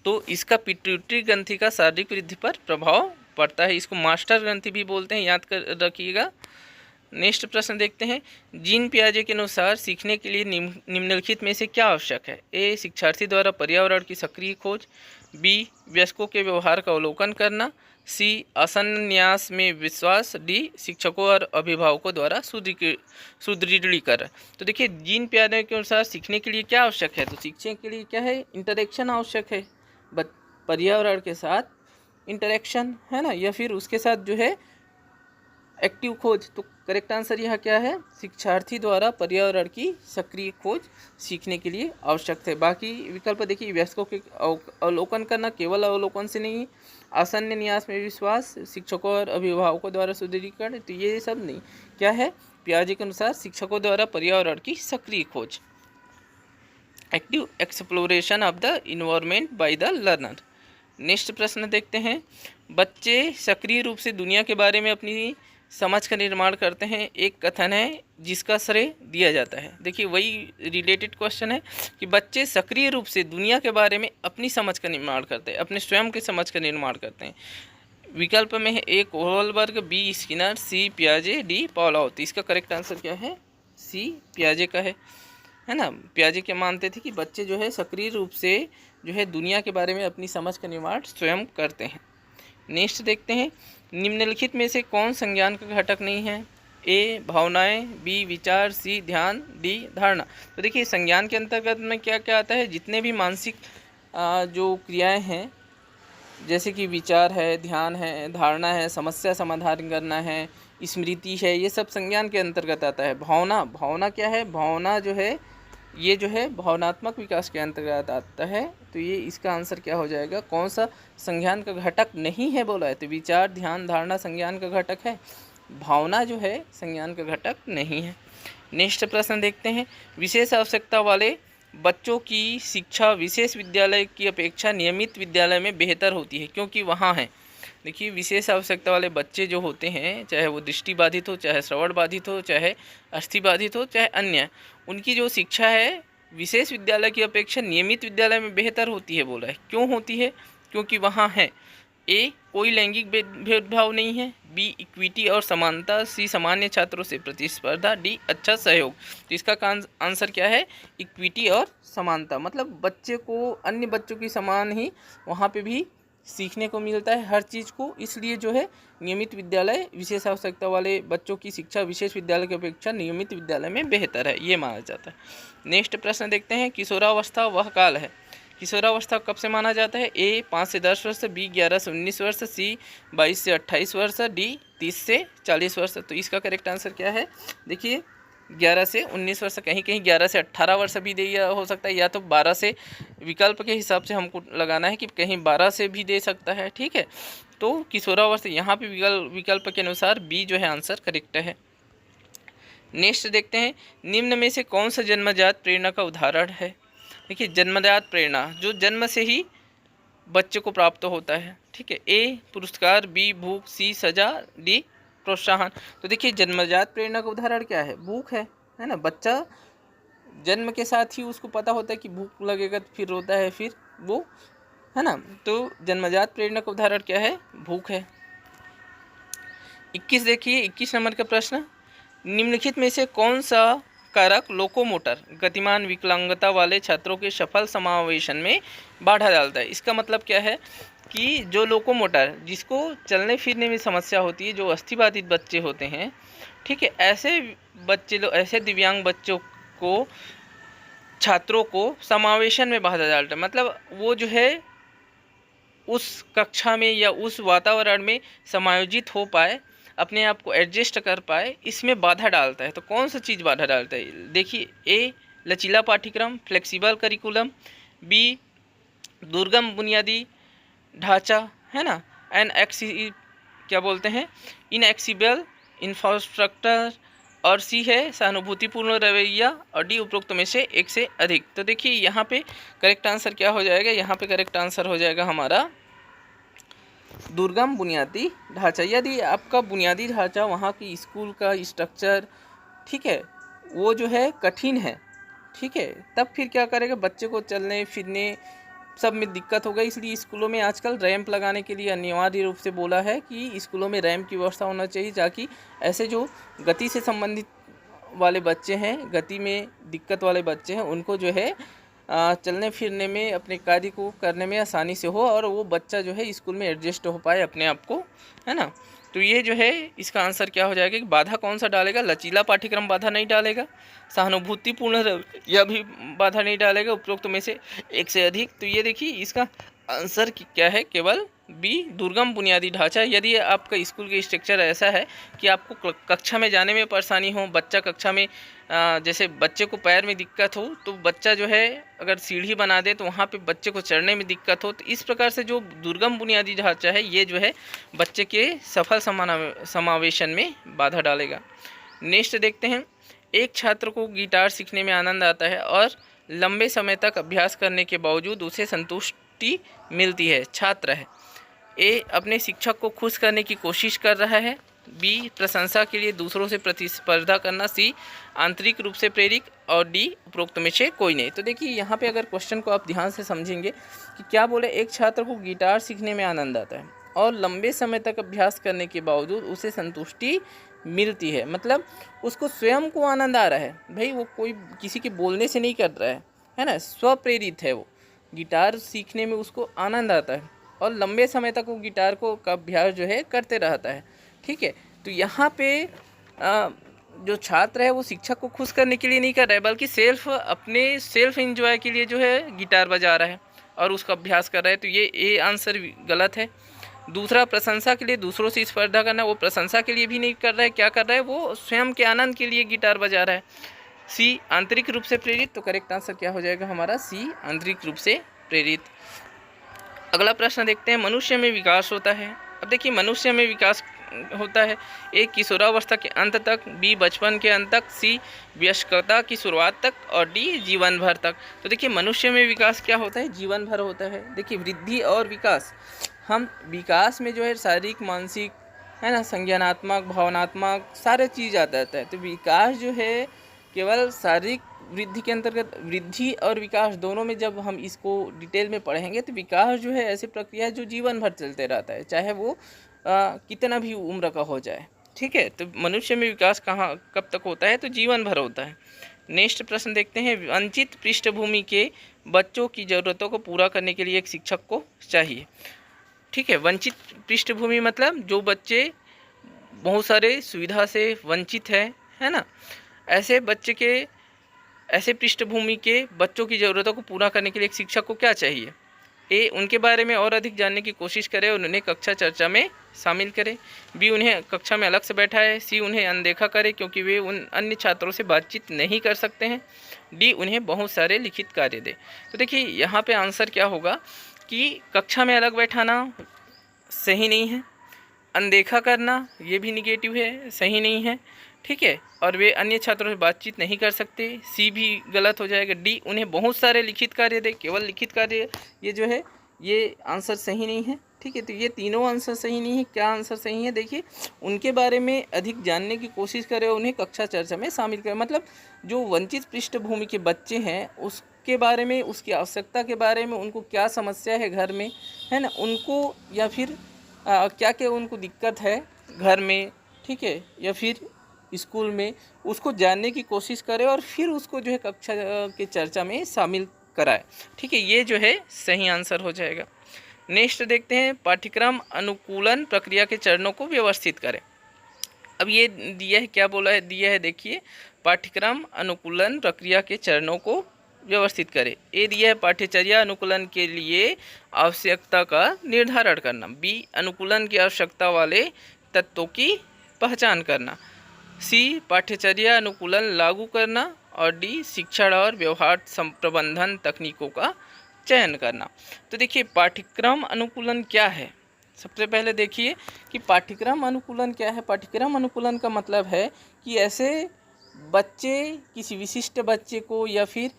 तो इसका पिट्यूटरी ग्रंथि का शारीरिक वृद्धि पर प्रभाव पड़ता है, इसको मास्टर ग्रंथि भी बोलते हैं, याद कर रखिएगा। नेक्स्ट प्रश्न देखते हैं, जीन पियाजे के अनुसार सीखने के लिए निम्नलिखित में से क्या आवश्यक है। ए शिक्षार्थी द्वारा पर्यावरण की सक्रिय खोज, बी वयस्कों के व्यवहार का अवलोकन करना, सी आसन न्यास में विश्वास, डी शिक्षकों और अभिभावकों द्वारा सुदृढ़ीकरण। तो देखिए जीन पियाजे के अनुसार सीखने के लिए क्या आवश्यक है, तो सीखने के लिए क्या है, इंटरेक्शन आवश्यक है, पर्यावरण के साथ इंटरेक्शन है ना, या फिर उसके साथ जो है एक्टिव खोज। तो करेक्ट आंसर यहाँ क्या है, शिक्षार्थी द्वारा पर्यावरण की सक्रिय खोज सीखने के लिए आवश्यक है। बाकी विकल्प देखिए, वयस्कों के अवलोकन करना, केवल अवलोकन से नहीं, आसन्न न्यास में विश्वास, शिक्षकों और अभिभावकों द्वारा सुदृढ़ीकरण, तो ये सब नहीं, क्या है, पियाजे के अनुसार शिक्षकों द्वारा पर्यावरण की सक्रिय खोज, active exploration of the environment by the learner. Next प्रश्न देखते हैं, बच्चे सक्रिय रूप से दुनिया के बारे में अपनी समझ का निर्माण करते हैं, एक कथन है जिसका श्रेय दिया जाता है। देखिए वही रिलेटेड क्वेश्चन है कि बच्चे सक्रिय रूप से दुनिया के बारे में अपनी समझ का निर्माण करते हैं, अपने स्वयं की समझ का निर्माण करते हैं। विकल्प में है ए कोहलबर्ग, बी स्किनर, सी पियाजे, डी पाउलोव। तो इसका करेक्ट आंसर क्या है, सी पियाजे का है ना। पियाजे क्या मानते थे कि बच्चे जो है सक्रिय रूप से जो है दुनिया के बारे में अपनी समझ का निर्माण स्वयं करते हैं। नेक्स्ट देखते हैं, निम्नलिखित में से कौन संज्ञान का घटक नहीं है। ए भावनाएं, बी विचार, सी ध्यान, डी धारणा। तो देखिए संज्ञान के अंतर्गत में क्या क्या आता है, जितने भी मानसिक जो क्रियाएं हैं, जैसे कि विचार है, ध्यान है, धारणा है, समस्या समाधान करना है, स्मृति है, ये सब संज्ञान के अंतर्गत आता है। भावना क्या है, भावना जो है ये जो है भावनात्मक विकास के अंतर्गत आता है। तो ये इसका आंसर क्या हो जाएगा, कौन सा संज्ञान का घटक नहीं है बोला है, तो विचार, ध्यान, धारणा संज्ञान का घटक है, भावना जो है संज्ञान का घटक नहीं है। नेक्स्ट प्रश्न देखते हैं, विशेष आवश्यकता वाले बच्चों की शिक्षा विशेष विद्यालय की अपेक्षा नियमित विद्यालय में बेहतर होती है, क्योंकि वहाँ है। देखिए विशेष आवश्यकता वाले बच्चे जो होते हैं, चाहे वो दृष्टि बाधित हो, चाहे श्रवण बाधित हो, चाहे अस्थि बाधित हो, चाहे अन्य, उनकी जो शिक्षा है विशेष विद्यालय की अपेक्षा नियमित विद्यालय में बेहतर होती है बोला है। क्यों होती है, क्योंकि वहाँ है ए कोई लैंगिक भेदभाव नहीं है, बी इक्विटी और समानता, सी सामान्य छात्रों से प्रतिस्पर्धा, डी अच्छा सहयोग। तो इसका आंसर क्या है? इक्विटी और समानता। मतलब बच्चे को अन्य बच्चों की समान ही वहाँ पे भी सीखने को मिलता है हर चीज़ को, इसलिए जो है नियमित विद्यालय विशेष आवश्यकता वाले बच्चों की शिक्षा विशेष विद्यालय की अपेक्षा नियमित विद्यालय में बेहतर है, ये माना जाता है। नेक्स्ट प्रश्न देखते हैं, किशोरावस्था वह काल है। किशोरावस्था कब से माना जाता है? ए 5 से 10 वर्ष, बी 11 से 19 वर्ष, सी 22 से 28 वर्ष, डी 30 से 40 वर्ष। तो इसका करेक्ट आंसर क्या है? देखिए 11 से 19 वर्ष, कहीं कहीं 11 से 18 वर्ष भी दिया हो सकता है, या तो 12 से, विकल्प के हिसाब से हमको लगाना है कि कहीं 12 से भी दे सकता है। ठीक है, तो किशोरावस्था यहाँ पे विकल्प के अनुसार बी जो है आंसर करेक्ट है। नेक्स्ट देखते हैं, निम्न में से कौन सा जन्मजात प्रेरणा का उदाहरण है? देखिए जन्मजात प्रेरणा जो जन्म से ही बच्चे को प्राप्त होता है। ठीक है, ए पुरस्कार, बी भूख, सी सजा, डी प्रोत्साहन। तो देखिए जन्मजात प्रेरणा का उदाहरण क्या है? भूख है ना। बच्चा जन्म के साथ ही उसको पता होता है कि भूख लगेगा तो फिर रोता है, फिर वो, है ना। तो जन्मजात प्रेरणा का उदाहरण क्या है? भूख है। 21 देखिए, 21 नंबर का प्रश्न, निम्नलिखित में से कौन सा कारक लोकोमोटर गतिमान विकलांगता वाले छात्रों के सफल समावेशन में बाधा डालता है? इसका मतलब क्या है कि जो लोकोमोटर, जिसको चलने फिरने में समस्या होती है, जो अस्थिबाधित बच्चे होते हैं, ठीक है, ऐसे बच्चे लोग, ऐसे दिव्यांग बच्चों को, छात्रों को समावेशन में बाधा डालता है। मतलब वो जो है उस कक्षा में या उस वातावरण में समायोजित हो पाए, अपने आप को एडजस्ट कर पाए, इसमें बाधा डालता है। तो कौन सा चीज़ बाधा डालता है? देखिए ए लचीला पाठ्यक्रम, फ्लेक्सिबल करिकुलम, बी दुर्गम बुनियादी ढांचा, है ना, क्या बोलते हैं, इनएक्सिबल इंफ्रास्ट्रक्चर, और सी है सहानुभूतिपूर्ण रवैया, और डी उपरोक्त में से एक से अधिक। तो देखिए यहाँ पे करेक्ट आंसर क्या हो जाएगा? यहाँ पे करेक्ट आंसर हो जाएगा हमारा दुर्गम बुनियादी ढांचा। यदि आपका बुनियादी ढांचा, वहाँ की स्कूल का स्ट्रक्चर, ठीक है, वो जो है कठिन है, ठीक है, तब फिर क्या करेगा? बच्चे को चलने फिरने सब में दिक्कत होगा। इसलिए स्कूलों में आजकल रैंप लगाने के लिए अनिवार्य रूप से बोला है कि स्कूलों में रैंप की व्यवस्था होना चाहिए, ताकि ऐसे जो गति से संबंधित वाले बच्चे हैं, गति में दिक्कत वाले बच्चे हैं, उनको जो है चलने फिरने में, अपने कार्य को करने में आसानी से हो, और वो बच्चा जो है स्कूल में एडजस्ट हो पाए अपने आप को, है ना। तो ये जो है इसका आंसर क्या हो जाएगा कि बाधा कौन सा डालेगा? लचीला पाठ्यक्रम बाधा नहीं डालेगा, सहानुभूतिपूर्ण यह भी बाधा नहीं डालेगा, उपरोक्त में से एक से अधिक। तो ये देखिए इसका आंसर क्या है? केवल बी दुर्गम बुनियादी ढांचा। यदि आपका स्कूल का स्ट्रक्चर ऐसा है कि आपको कक्षा में जाने में परेशानी हो, बच्चा कक्षा में जैसे बच्चे को पैर में दिक्कत हो, तो बच्चा जो है अगर सीढ़ी बना दे तो वहाँ पे बच्चे को चढ़ने में दिक्कत हो, तो इस प्रकार से जो दुर्गम बुनियादी ढांचा है, ये जो है बच्चे के सफल समावेशन में बाधा डालेगा। नेक्स्ट देखते हैं, एक छात्र को गिटार सीखने में आनंद आता है और लंबे समय तक अभ्यास करने के बावजूद उसे संतुष्टि मिलती है। छात्र है, ए अपने शिक्षक को खुश करने की कोशिश कर रहा है, बी प्रशंसा के लिए दूसरों से प्रतिस्पर्धा करना, सी आंतरिक रूप से प्रेरित, और डी उपरोक्त में से कोई नहीं। तो देखिए यहाँ पे अगर क्वेश्चन को आप ध्यान से समझेंगे कि क्या बोले, एक छात्र को गिटार सीखने में आनंद आता है और लंबे समय तक अभ्यास करने के बावजूद उसे संतुष्टि मिलती है। मतलब उसको स्वयं को आनंद आ रहा है, भाई वो कोई किसी के बोलने से नहीं कर रहा है ना, स्वप्रेरित है, वो गिटार सीखने में उसको आनंद आता है और लंबे समय तक वो गिटार को का अभ्यास जो है करते रहता है। ठीक है, तो यहाँ पे जो छात्र है वो शिक्षक को खुश करने के लिए नहीं कर रहा है, बल्कि अपने सेल्फ एंजॉय के लिए जो है गिटार बजा रहा है और उसका अभ्यास कर रहा है। तो ये आंसर गलत है। दूसरा, प्रशंसा के लिए दूसरों से स्पर्धा करना, वो प्रशंसा के लिए भी नहीं कर रहा है, क्या कर रहा है, वो स्वयं के आनंद के लिए गिटार बजा रहा है। सी आंतरिक रूप से प्रेरित, तो करेक्ट आंसर क्या हो जाएगा हमारा? सी आंतरिक रूप से प्रेरित। अगला प्रश्न देखते हैं, मनुष्य में विकास होता है। अब देखिए मनुष्य में विकास होता है, ए किशोरावस्था के अंत तक, बी बचपन के अंत तक, सी वयस्कता की शुरुआत तक, और डी जीवन भर तक। तो देखिए मनुष्य में विकास क्या होता है? जीवन भर होता है। देखिए वृद्धि और विकास, हम विकास में जो है शारीरिक, मानसिक, है ना, संज्ञानात्मक, भावनात्मक सारे चीज़ आता है। तो विकास जो है केवल शारीरिक वृद्धि के अंतर्गत वृद्धि और विकास दोनों में जब हम इसको डिटेल में पढ़ेंगे तो विकास जो है ऐसी प्रक्रिया है जो जीवन भर चलते रहता है, चाहे वो कितना भी उम्र का हो जाए। ठीक है, तो मनुष्य में विकास कहाँ कब तक होता है, तो जीवन भर होता है। नेक्स्ट प्रश्न देखते हैं, वंचित पृष्ठभूमि के बच्चों की ज़रूरतों को पूरा करने के लिए एक शिक्षक को चाहिए। ठीक है, वंचित पृष्ठभूमि मतलब जो बच्चे बहुत सारे सुविधा से वंचित है ना, ऐसे बच्चे के ऐसे पृष्ठभूमि के बच्चों की ज़रूरतों को पूरा करने के लिए एक शिक्षक को क्या चाहिए। ए, उनके बारे में और अधिक जानने की कोशिश करें और उन्हें कक्षा चर्चा में शामिल करें। बी, उन्हें कक्षा में अलग से बैठाए। सी, उन्हें अनदेखा करे क्योंकि वे उन अन्य छात्रों से बातचीत नहीं कर सकते हैं। डी, उन्हें बहुत सारे लिखित कार्य दे। तो देखिए यहाँ पे आंसर क्या होगा कि कक्षा में अलग बैठाना सही नहीं है, अनदेखा करना ये भी निगेटिव है, सही नहीं है। ठीक है, और वे अन्य छात्रों से बातचीत नहीं कर सकते, सी भी गलत हो जाएगा। डी, उन्हें बहुत सारे लिखित कार्य दे, केवल लिखित कार्य ये जो है ये आंसर सही नहीं है। ठीक है, तो ये तीनों आंसर सही नहीं है। क्या आंसर सही है, देखिए उनके बारे में अधिक जानने की कोशिश करें, उन्हें कक्षा चर्चा में शामिल करें। मतलब जो वंचित पृष्ठभूमि के बच्चे हैं उसके बारे में, उसकी आवश्यकता के बारे में, उनको क्या समस्या है घर में, है ना, उनको या फिर क्या क्या उनको दिक्कत है घर में, ठीक है, या फिर स्कूल में, उसको जानने की कोशिश करें और फिर उसको जो है कक्षा के चर्चा में शामिल कराए। ठीक है, ये जो है सही आंसर हो जाएगा। नेक्स्ट देखते हैं, पाठ्यक्रम अनुकूलन प्रक्रिया के चरणों को व्यवस्थित करें। अब ये दिया है, क्या बोला है, दिया है देखिए, पाठ्यक्रम अनुकूलन प्रक्रिया के चरणों को व्यवस्थित करें। ए दिया है, पाठ्यचर्या अनुकूलन के लिए आवश्यकता का निर्धारण करना। बी, अनुकूलन की आवश्यकता वाले तत्वों की पहचान करना। सी, पाठ्यचर्या अनुकूलन लागू करना। और डी, शिक्षण और व्यवहार प्रबंधन तकनीकों का चयन करना। तो देखिए पाठ्यक्रम अनुकूलन क्या है, सबसे पहले देखिए कि पाठ्यक्रम अनुकूलन क्या है। पाठ्यक्रम अनुकूलन का मतलब है कि ऐसे बच्चे, किसी विशिष्ट बच्चे को या फिर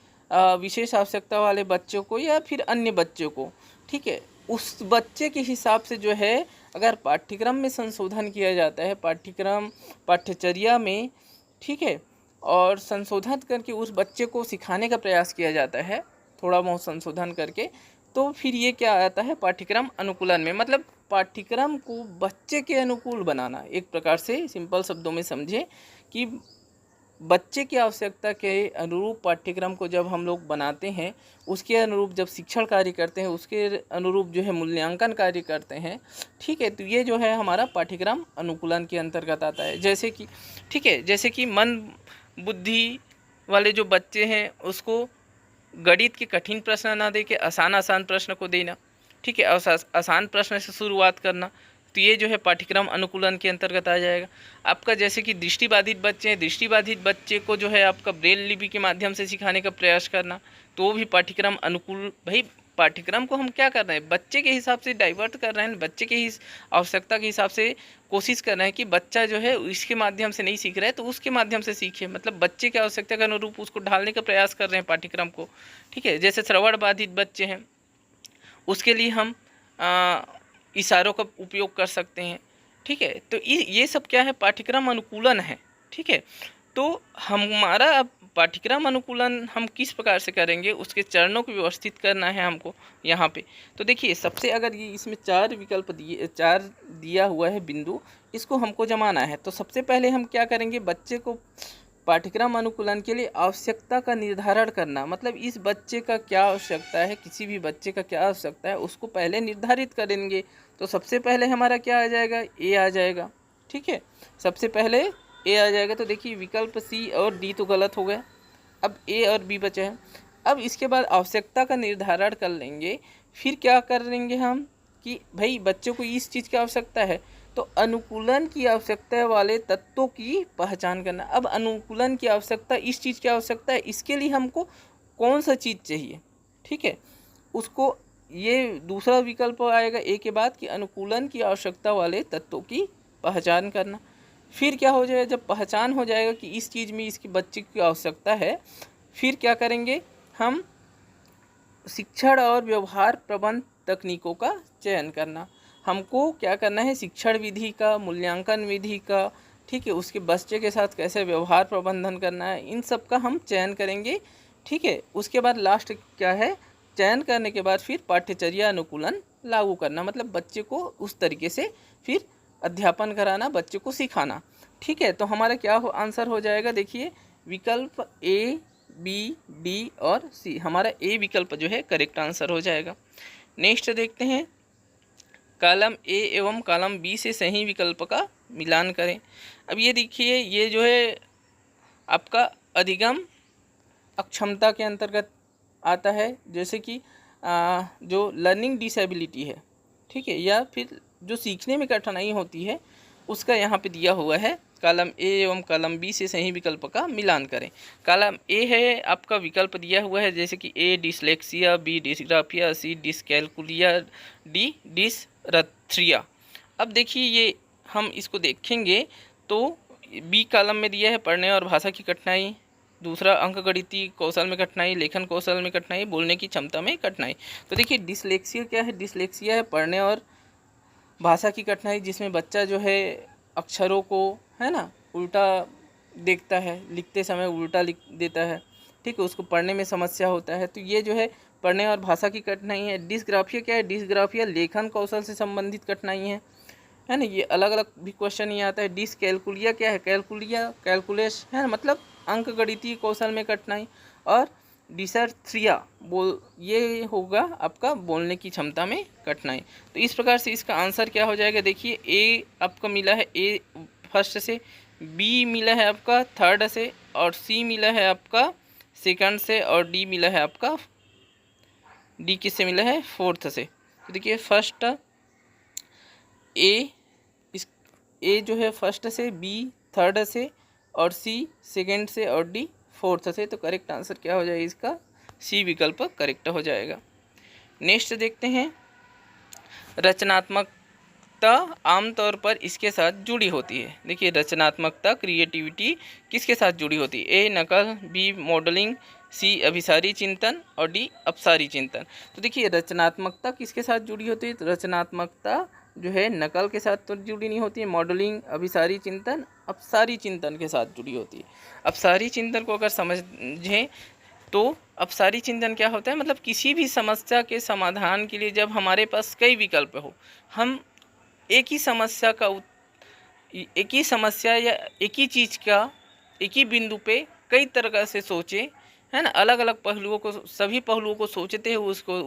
विशेष आवश्यकता वाले बच्चों को या फिर अन्य बच्चों को, ठीक है, उस बच्चे के हिसाब से जो है अगर पाठ्यक्रम में संशोधन किया जाता है, पाठ्यचर्या में, ठीक है, और संशोधन करके उस बच्चे को सिखाने का प्रयास किया जाता है, थोड़ा बहुत संशोधन करके, तो फिर ये क्या आता है, पाठ्यक्रम अनुकूलन में। मतलब पाठ्यक्रम को बच्चे के अनुकूल बनाना, एक प्रकार से सिंपल शब्दों में समझे कि बच्चे की आवश्यकता के अनुरूप पाठ्यक्रम को जब हम लोग बनाते हैं, उसके अनुरूप जब शिक्षण कार्य करते हैं, उसके अनुरूप जो है मूल्यांकन कार्य करते हैं, ठीक है, तो ये जो है हमारा पाठ्यक्रम अनुकूलन के अंतर्गत आता है। जैसे कि, ठीक है, जैसे कि मन बुद्धि वाले जो बच्चे हैं उसको गणित के कठिन प्रश्न ना दे के आसान प्रश्न को देना, ठीक है, आसान प्रश्न से शुरुआत करना, तो ये जो है पाठ्यक्रम अनुकूलन के अंतर्गत आ जाएगा। आपका जैसे कि दृष्टिबाधित बच्चे हैं, दृष्टिबाधित बच्चे को जो है आपका ब्रेल लिपि के माध्यम से सिखाने का प्रयास करना, तो वो भी पाठ्यक्रम अनुकूल। भाई पाठ्यक्रम को हम क्या कर रहे हैं, बच्चे के हिसाब से डाइवर्ट कर रहे हैं, बच्चे के आवश्यकता के हिसाब से कोशिश कर रहे हैं कि बच्चा जो है इसके माध्यम से नहीं सीख रहा है तो उसके माध्यम से सीखे, मतलब बच्चे की आवश्यकता के अनुरूप उसको ढालने का प्रयास कर रहे हैं पाठ्यक्रम को। ठीक है, जैसे श्रवण बाधित बच्चे हैं उसके लिए हम इशारों का उपयोग कर सकते हैं। ठीक है, तो ये सब क्या है, पाठ्यक्रम अनुकूलन है। ठीक है, तो हमारा अब पाठ्यक्रम अनुकूलन हम किस प्रकार से करेंगे, उसके चरणों को व्यवस्थित करना है हमको यहाँ पे। तो देखिए सबसे, अगर ये इसमें 4 विकल्प दिए, 4 दिया हुआ है बिंदु, इसको हमको जमाना है। तो सबसे पहले हम क्या करेंगे, बच्चे को पाठ्यक्रम अनुकूलन के लिए आवश्यकता का निर्धारण करना, मतलब इस बच्चे का क्या आवश्यकता है, किसी भी बच्चे का क्या आवश्यकता है उसको पहले निर्धारित करेंगे। तो सबसे पहले हमारा क्या आ जाएगा, ए आ जाएगा। ठीक है, सबसे पहले ए आ जाएगा। तो देखिए विकल्प सी और डी तो गलत हो गया, अब ए और बी बचे हैं। अब इसके बाद आवश्यकता का निर्धारण कर लेंगे, फिर क्या करेंगे हम कि भाई बच्चों को इस चीज़ की आवश्यकता है, तो अनुकूलन की आवश्यकता वाले तत्वों की पहचान करना। अब अनुकूलन की आवश्यकता, इस चीज़ की आवश्यकता है, इसके लिए हमको कौन सा चीज़ चाहिए, ठीक है, उसको, ये दूसरा विकल्प आएगा ए के बाद कि अनुकूलन की आवश्यकता वाले तत्वों की पहचान करना। फिर क्या हो जाएगा, जब पहचान हो जाएगा कि इस चीज़ में इसकी बच्चे की आवश्यकता है, फिर क्या करेंगे हम, शिक्षण और व्यवहार प्रबंध तकनीकों का चयन करना। हमको क्या करना है, शिक्षण विधि का, मूल्यांकन विधि का, ठीक है, उसके बच्चे के साथ कैसे व्यवहार प्रबंधन करना है, इन सब का हम चयन करेंगे। ठीक है, उसके बाद लास्ट क्या है, चयन करने के बाद फिर पाठ्यचर्या अनुकूलन लागू करना, मतलब बच्चे को उस तरीके से फिर अध्यापन कराना, बच्चे को सिखाना। ठीक है, तो हमारा क्या आंसर हो जाएगा, देखिए विकल्प ए, बी, डी और सी, हमारा ए विकल्प जो है करेक्ट आंसर हो जाएगा। नेक्स्ट देखते हैं, कॉलम ए एवं कॉलम बी से सही विकल्प का मिलान करें। अब ये देखिए, ये जो है आपका अधिगम अक्षमता के अंतर्गत आता है, जैसे कि जो लर्निंग डिसेबिलिटी है, ठीक है, या फिर जो सीखने में कठिनाई होती है, उसका यहाँ पे दिया हुआ है कॉलम ए एवं कॉलम बी से सही विकल्प का मिलान करें। कॉलम ए है आपका विकल्प दिया हुआ है, जैसे कि ए डिसलेक्सिया, बी डिसग्राफिया, सी डिसकैलकुलिया, डी डिसरथ्रिया। अब देखिए ये हम इसको देखेंगे तो बी कॉलम में दिया है पढ़ने और भाषा की कठिनाई, दूसरा अंकगणितीय कौशल में कठिनाई, लेखन कौशल में कठिनाई, बोलने की क्षमता में कठिनाई। तो देखिए डिसलेक्सिया क्या है, डिसलेक्सिया है पढ़ने और भाषा की कठिनाई, जिसमें बच्चा जो है अक्षरों को, है ना, उल्टा देखता है, लिखते समय उल्टा लिख देता है। ठीक है, उसको पढ़ने में समस्या होता है, तो ये जो है पढ़ने और भाषा की कठिनाई है। डिसग्राफिया क्या है, डिसग्राफिया लेखन कौशल से संबंधित कठिनाई है ना, ये अलग अलग भी क्वेश्चन ये आता है। डिसकैलकुलिया क्या है, कैलकुलिया कैलकुलेस है ना, मतलब अंकगणितीय कौशल में कठिनाई। और डिसरथ्रिया ये होगा आपका बोलने की क्षमता में कठिनाई। तो इस प्रकार से इसका आंसर क्या हो जाएगा, देखिए ए आपका मिला है ए फर्स्ट से, बी मिला है आपका थर्ड से, और सी मिला है आपका सेकंड से, और डी मिला है आपका, डी किससे मिला है, फोर्थ से। तो देखिए फर्स्ट ए जो है फर्स्ट से, बी थर्ड से, और सी सेकंड से, और डी फोर्थ से। तो करेक्ट आंसर क्या हो जाएगा इसका, सी विकल्प करेक्ट हो जाएगा। नेक्स्ट देखते हैं, रचनात्मकता आमतौर पर इसके साथ जुड़ी होती है। देखिए रचनात्मकता क्रिएटिविटी किसके साथ जुड़ी होती है, ए नकल, बी मॉडलिंग, सी अभिसारी चिंतन, और डी अपसारी चिंतन। तो देखिए रचनात्मकता किसके साथ जुड़ी होती है, तो रचनात्मकता जो है नकल के साथ तो जुड़ी नहीं होती है, मॉडलिंग, अभिसारी चिंतन, अपसारी चिंतन के साथ जुड़ी होती है। अपसारी चिंतन को अगर समझें तो अपसारी चिंतन क्या होता है, मतलब किसी भी समस्या के समाधान के लिए जब हमारे पास कई विकल्प हो, हम एक ही समस्या या एक ही चीज़ का एक ही बिंदु पे कई तरह से सोचें, है ना, अलग अलग पहलुओं को, सभी पहलुओं को सोचते हुए उसको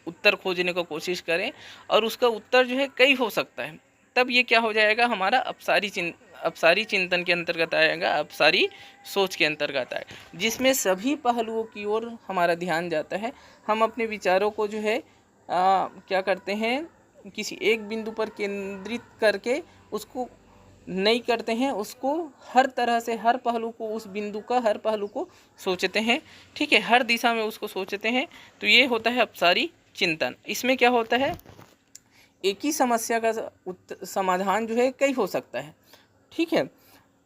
उत्तर खोजने की कोशिश करें, और उसका उत्तर जो है कई हो सकता है, तब ये क्या हो जाएगा, हमारा अपसारी चिंतन के अंतर्गत आएगा, अपसारी सोच के अंतर्गत आएगा, जिसमें सभी पहलुओं की ओर हमारा ध्यान जाता है। हम अपने विचारों को जो है क्या करते हैं, किसी एक बिंदु पर केंद्रित करके उसको नहीं करते हैं, उसको हर तरह से हर पहलू को, उस बिंदु का हर पहलू को सोचते हैं। ठीक है, हर दिशा में उसको सोचते हैं, तो ये होता है अपसारी चिंतन। इसमें क्या होता है, एक ही समस्या का समाधान जो है कई हो सकता है। ठीक है,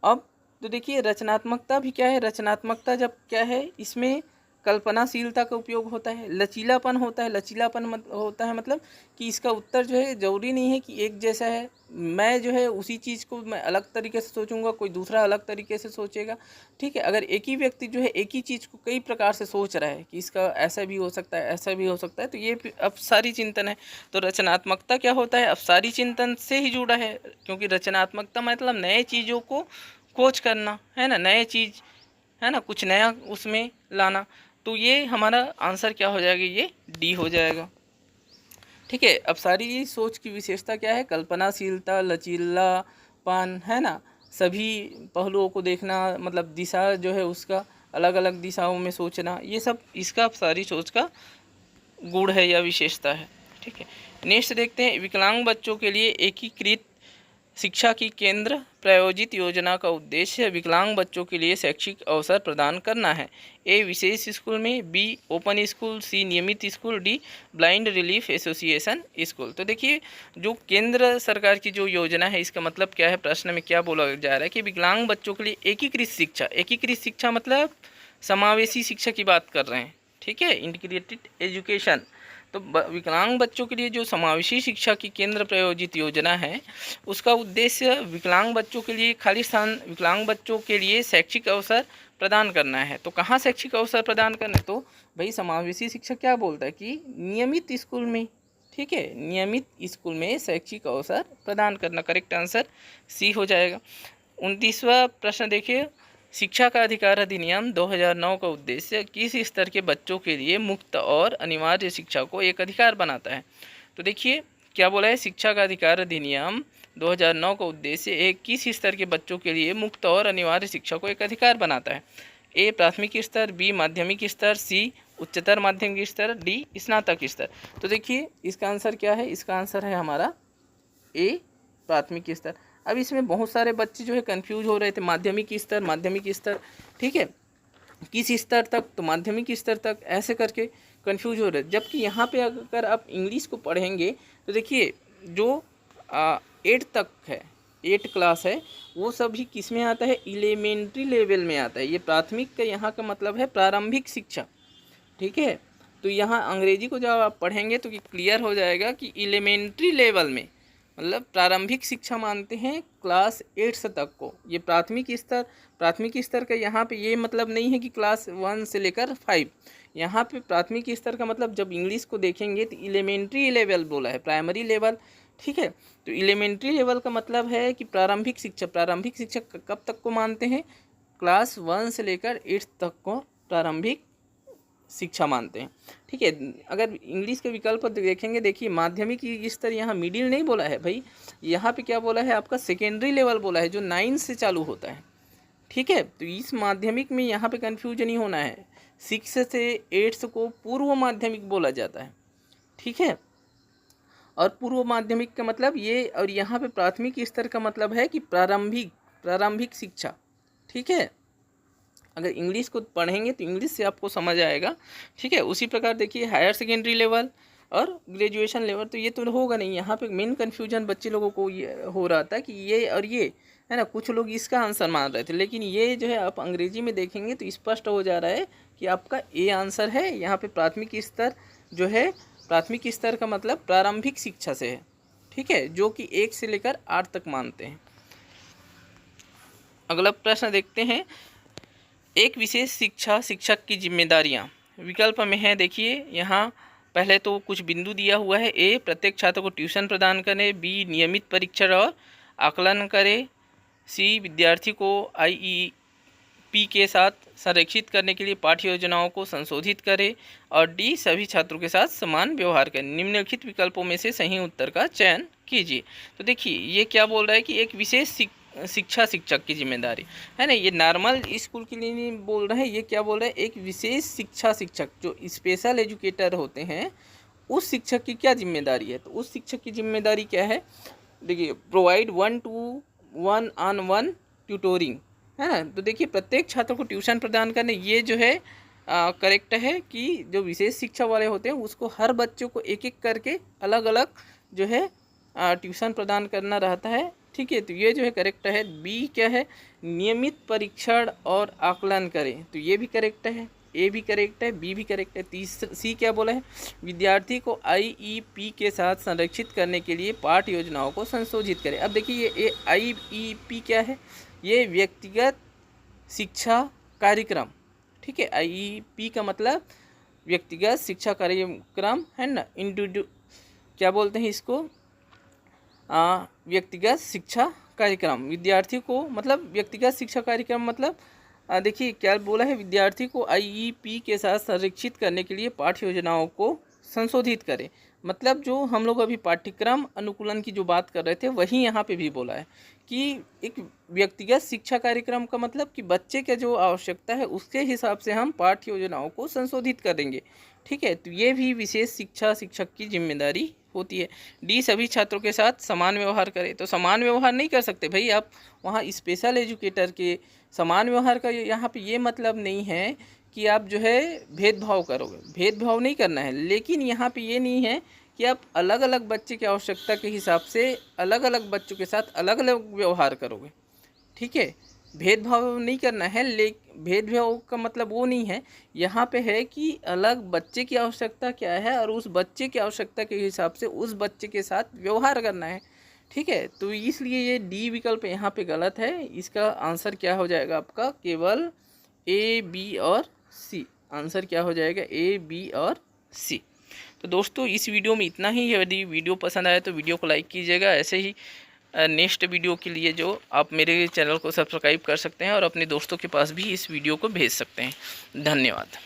अब तो देखिए रचनात्मकता भी क्या है, रचनात्मकता जब क्या है, इसमें कल्पनाशीलता का उपयोग होता है, लचीलापन होता है, होता है मतलब कि इसका उत्तर जो है ज़रूरी नहीं है कि एक जैसा है, मैं जो है उसी चीज़ को मैं अलग तरीके से सोचूंगा, कोई दूसरा अलग तरीके से सोचेगा। ठीक है, अगर एक ही व्यक्ति जो है एक ही चीज़ को कई प्रकार से सोच रहा है कि इसका ऐसा भी हो सकता है, ऐसा भी हो सकता है, तो ये अपसारी चिंतन है। तो रचनात्मकता क्या होता है, अपसारी चिंतन से ही जुड़ा है, क्योंकि रचनात्मकता मतलब नए चीज़ों को खोज करना, है ना, नए चीज़, है ना, कुछ नया उसमें लाना। तो ये हमारा आंसर क्या हो जाएगा, ये डी हो जाएगा। ठीक है, अपसारी सोच की विशेषता क्या है, कल्पनाशीलता, लचीलापन, है ना, सभी पहलुओं को देखना, मतलब दिशा जो है उसका अलग अलग दिशाओं में सोचना, ये सब इसका अपसारी सोच का गुण है या विशेषता है। ठीक है, नेक्स्ट देखते हैं, विकलांग बच्चों के लिए एकीकृत शिक्षा की केंद्र प्रायोजित योजना का उद्देश्य विकलांग बच्चों के लिए शैक्षिक अवसर प्रदान करना है। ए विशेष स्कूल में, बी ओपन स्कूल, सी नियमित school, D blind relief association school. तो देखिए जो केंद्र सरकार की जो योजना है, इसका मतलब क्या है, प्रश्न में क्या बोला जा रहा है कि विकलांग बच्चों के लिए एकीकृत शिक्षा मतलब समावेशी शिक्षा की बात कर रहे हैं। ठीक है, इंटीग्रेटेड एजुकेशन। तो विकलांग बच्चों के लिए जो समावेशी शिक्षा की केंद्र प्रायोजित योजना है, उसका उद्देश्य विकलांग बच्चों के लिए खालिस्तान विकलांग बच्चों के लिए शैक्षिक अवसर प्रदान करना है। तो कहाँ शैक्षिक अवसर प्रदान करना है? तो भाई समावेशी शिक्षा क्या बोलता है कि नियमित स्कूल में, ठीक है, नियमित स्कूल में शैक्षिक अवसर प्रदान करना। करेक्ट आंसर सी हो जाएगा। 29वां प्रश्न देखिए, शिक्षा का अधिकार अधिनियम 2009 का उद्देश्य किस स्तर के बच्चों के लिए मुक्त और अनिवार्य शिक्षा को एक अधिकार बनाता है? तो देखिए क्या बोला है, शिक्षा का अधिकार अधिनियम 2009 का उद्देश्य एक किस स्तर के बच्चों के लिए मुक्त और अनिवार्य शिक्षा को एक अधिकार बनाता है? ए प्राथमिक स्तर, बी माध्यमिक स्तर, सी उच्चतर माध्यमिक स्तर, डी स्नातक स्तर। तो देखिए इसका आंसर क्या है, इसका आंसर है हमारा ए प्राथमिक स्तर। अब इसमें बहुत सारे बच्चे जो है कंफ्यूज हो रहे थे, माध्यमिक स्तर, ठीक है, किस स्तर तक, तो माध्यमिक स्तर तक, ऐसे करके कंफ्यूज हो रहे। जबकि यहाँ पे अगर आप इंग्लिश को पढ़ेंगे तो देखिए जो 8 तक है, 8 क्लास है, वो सभी किस में आता है, एलिमेंट्री लेवल में आता है। ये प्राथमिक का यहाँ का मतलब है प्रारंभिक शिक्षा, ठीक है। तो यहाँ अंग्रेजी को जब आप पढ़ेंगे तो क्लियर हो जाएगा कि एलिमेंट्री लेवल में मतलब प्रारंभिक शिक्षा मानते हैं क्लास 8 तक को। ये प्राथमिक स्तर का यहाँ पे ये मतलब नहीं है कि क्लास 1 से लेकर 5। यहाँ पे प्राथमिक स्तर का मतलब जब इंग्लिश को देखेंगे तो एलिमेंट्री लेवल बोला है, प्राइमरी लेवल, ठीक है। तो एलिमेंट्री लेवल का मतलब है कि प्रारंभिक शिक्षा कब तक को मानते हैं, क्लास 1 से लेकर 8 तक को प्रारंभिक शिक्षा मानते हैं, ठीक है। अगर इंग्लिश के विकल्प देखेंगे, देखिए माध्यमिक स्तर यहाँ मिडिल नहीं बोला है भाई, यहाँ पे क्या बोला है आपका सेकेंडरी लेवल बोला है जो 9 से चालू होता है, ठीक है। तो इस माध्यमिक में यहाँ पे कन्फ्यूजन नहीं होना है, 6 से 8 को पूर्व माध्यमिक बोला जाता है, ठीक है। और पूर्व माध्यमिक का मतलब ये, और यहाँ पे प्राथमिक स्तर का मतलब है कि प्रारंभिक शिक्षा, ठीक है। अगर इंग्लिश को पढ़ेंगे तो इंग्लिश से आपको समझ आएगा, ठीक है। उसी प्रकार देखिए हायर सेकेंडरी लेवल और ग्रेजुएशन लेवल, तो ये तो होगा नहीं। यहाँ पे मेन कन्फ्यूजन बच्चे लोगों को ये हो रहा था कि ये और ये है ना, कुछ लोग इसका आंसर मान रहे थे, लेकिन ये जो है आप अंग्रेजी में देखेंगे तो स्पष्ट हो जा रहा है कि आपका ए आंसर है। यहाँ पे प्राथमिक स्तर जो है, प्राथमिक स्तर का मतलब प्रारंभिक शिक्षा से है, ठीक है, जो कि 1 से लेकर 8 तक मानते हैं। अगला प्रश्न देखते हैं, एक विशेष शिक्षक की जिम्मेदारियां विकल्प में है। देखिए यहाँ पहले तो कुछ बिंदु दिया हुआ है, ए प्रत्येक छात्र को ट्यूशन प्रदान करे, बी नियमित परीक्षण और आकलन करे, सी विद्यार्थी को IEP के साथ संरक्षित करने के लिए पाठ्य योजनाओं को संशोधित करे, और डी सभी छात्रों के साथ समान व्यवहार करें। निम्नलिखित विकल्पों में से सही उत्तर का चयन कीजिए। तो देखिए ये क्या बोल रहा है कि एक विशेष शिक्षक की जिम्मेदारी है ना, ये नॉर्मल स्कूल के लिए नहीं बोल रहे हैं, ये क्या बोल रहे हैं, एक विशेष शिक्षक जो स्पेशल एजुकेटर होते हैं उस शिक्षक की क्या जिम्मेदारी है। तो उस शिक्षक की जिम्मेदारी क्या है, देखिए प्रोवाइड 1-to-1 ऑन-1 ट्यूटोरिंग, है ना। तो देखिए प्रत्येक छात्र को ट्यूशन प्रदान करने, ये जो है करेक्ट है कि जो विशेष शिक्षा वाले होते हैं उसको हर बच्चों को एक एक करके अलग अलग जो है ट्यूशन प्रदान करना रहता है, ठीक है। तो ये जो है करेक्ट है। बी क्या है, नियमित परीक्षण और आकलन करें, तो ये भी करेक्ट है, ए भी करेक्ट है, बी भी करेक्ट है। सी क्या बोला है, विद्यार्थी को IEP के साथ संरक्षित करने के लिए पाठ्य योजनाओं को संशोधित करें। अब देखिए ये IEP क्या है, ये व्यक्तिगत शिक्षा कार्यक्रम, ठीक है। IEP का मतलब व्यक्तिगत शिक्षा कार्यक्रम है ना, क्या बोलते हैं इसको, व्यक्तिगत शिक्षा कार्यक्रम। विद्यार्थी को मतलब व्यक्तिगत शिक्षा कार्यक्रम मतलब देखिए क्या बोला है, विद्यार्थी को IEP के साथ संरक्षित करने के लिए पाठ्य योजनाओं को संशोधित करें। मतलब जो हम लोग अभी पाठ्यक्रम अनुकूलन की जो बात कर रहे थे वही यहाँ पे भी बोला है कि एक व्यक्तिगत शिक्षा कार्यक्रम का मतलब कि बच्चे के जो आवश्यकता है उसके हिसाब से हम पाठ्य योजनाओं को संशोधित करेंगे, ठीक है। तो ये भी विशेष शिक्षक की जिम्मेदारी होती है। डी सभी छात्रों के साथ समान व्यवहार करें, तो समान व्यवहार नहीं कर सकते भाई आप वहाँ स्पेशल एजुकेटर के। समान व्यवहार का यहाँ पे ये मतलब नहीं है कि आप जो है भेदभाव करोगे, भेदभाव नहीं करना है, लेकिन यहाँ पे ये नहीं है कि आप अलग अलग बच्चे की आवश्यकता के हिसाब से अलग अलग बच्चों के साथ अलग अलग व्यवहार करोगे, ठीक है। भेदभाव नहीं करना है, भेदभाव का मतलब वो नहीं है, यहाँ पे है कि अलग बच्चे की आवश्यकता क्या है और उस बच्चे की आवश्यकता के हिसाब से उस बच्चे के साथ व्यवहार करना है। ठीक है, तो इसलिए ये डी विकल्प यहाँ पे गलत है। इसका आंसर क्या हो जाएगा आपका, केवल ए, बी और सी। आंसर क्या हो जाएगा, ए, बी और सी। तो दोस्तों इस वीडियो में इतना ही। यदि वीडियो पसंद आए तो वीडियो को लाइक कीजिएगा। ऐसे ही नेक्स्ट वीडियो के लिए जो आप मेरे चैनल को सब्सक्राइब कर सकते हैं और अपने दोस्तों के पास भी इस वीडियो को भेज सकते हैं। धन्यवाद।